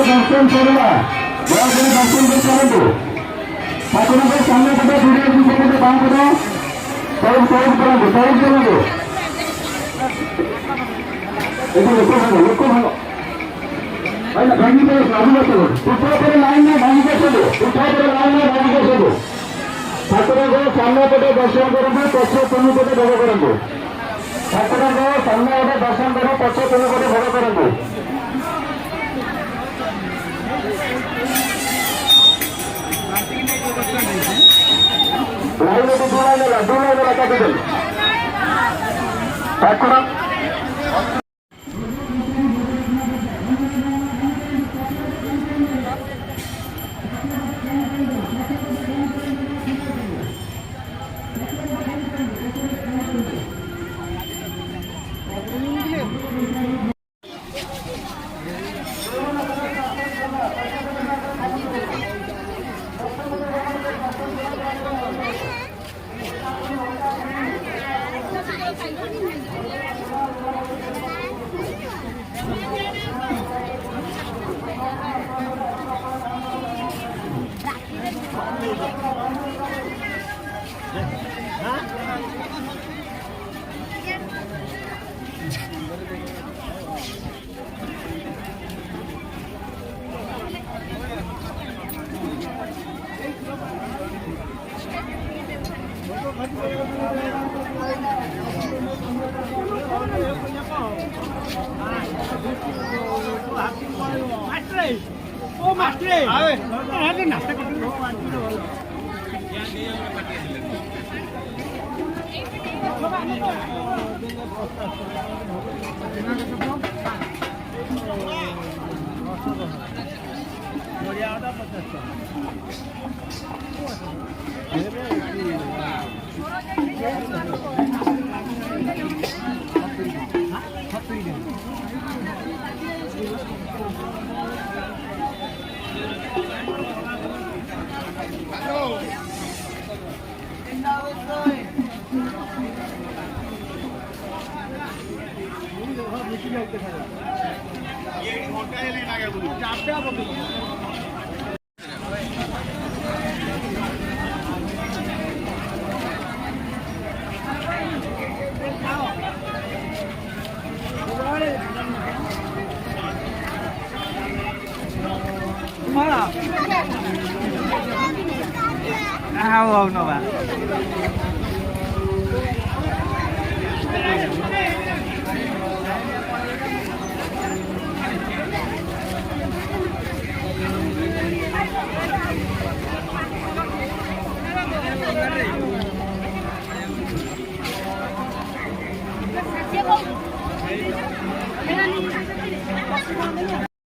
दर्शन करूया दर्शन करू ठाकुरांच्या सामने पटे व्हिडिओ दिसते काम करो साइड करू लोक भागो भाई भागी के सामने चलो ऊपर पर लाइन में भागी के चलो ऊपर पर लाइन में भागी के चलो ठाकुरांच्या सामने पटे दर्शन करू पछे तुम पटे भोग करू ठाकुरांच्या सामने पटे दर्शन करू पछे तुम पटे भोग करू लाइन में दो लाइन लगा दे ठाकुर no va. Hey!